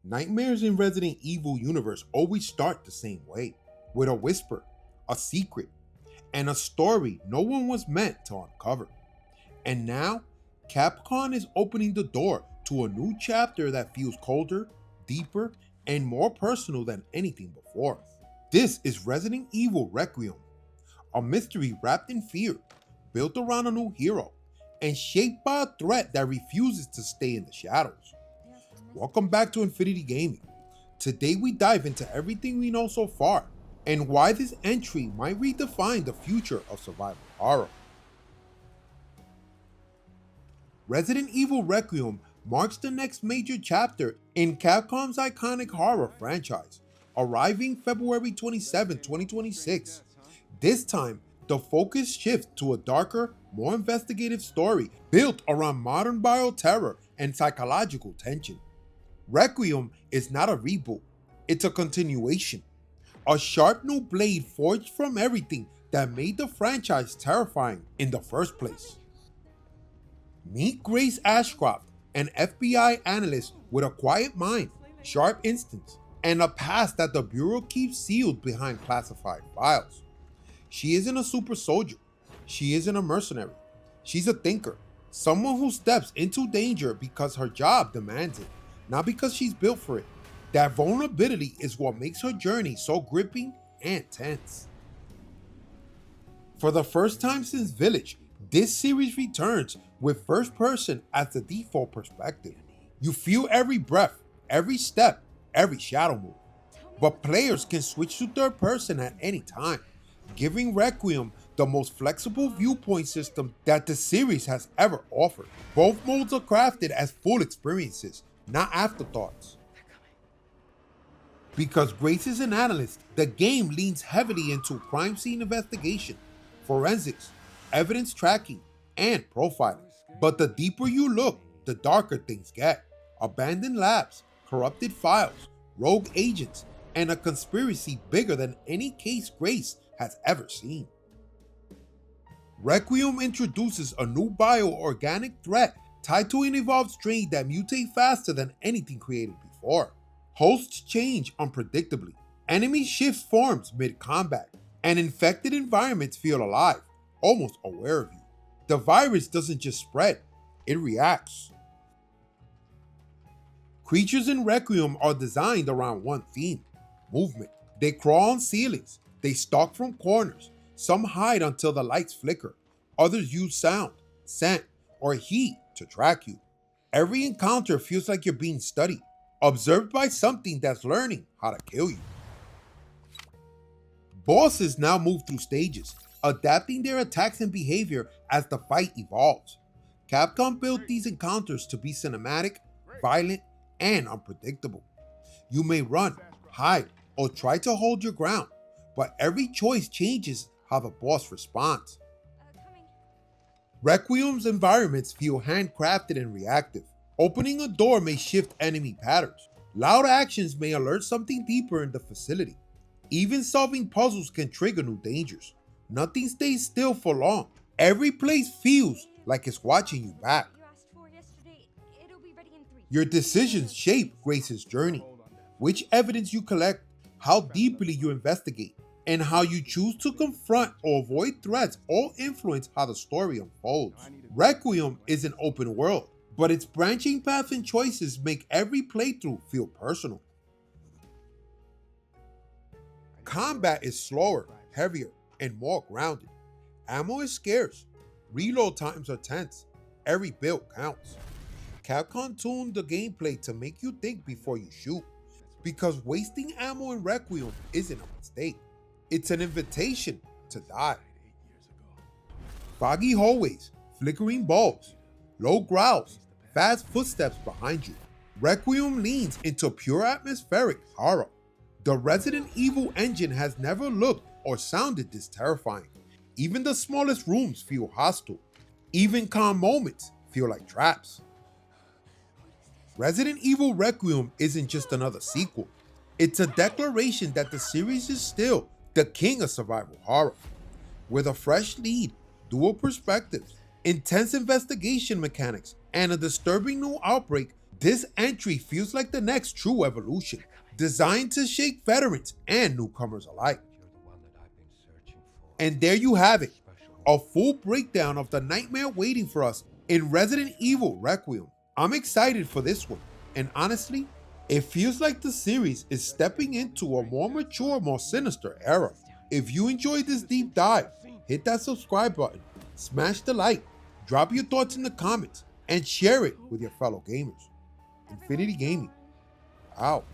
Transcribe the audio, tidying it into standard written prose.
Nightmares in Resident Evil universe always start the same way, with a whisper, a secret, and a story no one was meant to uncover. And now, Capcom is opening the door to a new chapter that feels colder, deeper, and more personal than anything before. This is Resident Evil Requiem, a mystery wrapped in fear, built around a new hero, and shaped by a threat that refuses to stay in the shadows. Welcome back to Infinity Gaming. Today we dive into everything we know so far, and why this entry might redefine the future of survival horror. Resident Evil Requiem marks the next major chapter in Capcom's iconic horror franchise, arriving February 27, 2026. This time, the focus shifts to a darker, more investigative story built around modern bioterror and psychological tension. Requiem is not a reboot, it's a continuation. A sharp new blade forged from everything that made the franchise terrifying in the first place. Meet Grace Ashcroft, an FBI analyst with a quiet mind, sharp instincts, and a past that the Bureau keeps sealed behind classified files. She isn't a super soldier, she isn't a mercenary. She's a thinker, someone who steps into danger because her job demands it, not because she's built for it. That vulnerability is what makes her journey so gripping and tense. For the first time since Village, this series returns with first person as the default perspective. You feel every breath, every step, every shadow move. But players can switch to third person at any time, giving Requiem the most flexible viewpoint system that the series has ever offered. Both modes are crafted as full experiences, not afterthoughts. Because Grace is an analyst, the game leans heavily into crime scene investigation, forensics, evidence tracking, and profiling. But the deeper you look, the darker things get. Abandoned labs, corrupted files, rogue agents, and a conspiracy bigger than any case Grace has ever seen. Requiem introduces a new bioorganic threat tied to an evolved strain that mutates faster than anything created before. Hosts change unpredictably, enemies shift forms mid-combat, and infected environments feel alive, almost aware of you. The virus doesn't just spread, it reacts. Creatures in Requiem are designed around one theme: movement. They crawl on ceilings, they stalk from corners, some hide until the lights flicker, others use sound, scent, or heat to track you. Every encounter feels like you're being studied, observed by something that's learning how to kill you. Bosses now move through stages, adapting their attacks and behavior as the fight evolves. Capcom built these encounters to be cinematic, violent, and unpredictable. You may run, hide, or try to hold your ground, but every choice changes how the boss responds. Requiem's environments feel handcrafted and reactive. Opening a door may shift enemy patterns. Loud actions may alert something deeper in the facility. Even solving puzzles can trigger new dangers. Nothing stays still for long. Every place feels like it's watching you back. Your decisions shape Grace's journey. Which evidence you collect, how deeply you investigate, and how you choose to confront or avoid threats all influence how the story unfolds. Requiem is an open world, but its branching paths and choices make every playthrough feel personal. Combat is slower, heavier, and more grounded. Ammo is scarce. Reload times are tense. Every build counts. Capcom tuned the gameplay to make you think before you shoot, because wasting ammo in Requiem isn't a mistake. It's an invitation to die. Foggy hallways, flickering bulbs, low growls, fast footsteps behind you. Requiem leans into pure atmospheric horror. The Resident Evil engine has never looked or sounded this terrifying. Even the smallest rooms feel hostile. Even calm moments feel like traps. Resident Evil Requiem isn't just another sequel. It's a declaration that the series is still the king of survival horror. With a fresh lead, dual perspectives, intense investigation mechanics, and a disturbing new outbreak, this entry feels like the next true evolution, designed to shake veterans and newcomers alike. And there you have it, a full breakdown of the nightmare waiting for us in Resident Evil Requiem. I'm excited for this one, and honestly, it feels like the series is stepping into a more mature, more sinister era. If you enjoyed this deep dive, hit that subscribe button, smash the like, drop your thoughts in the comments, and share it with your fellow gamers. Infinity Gaming, out.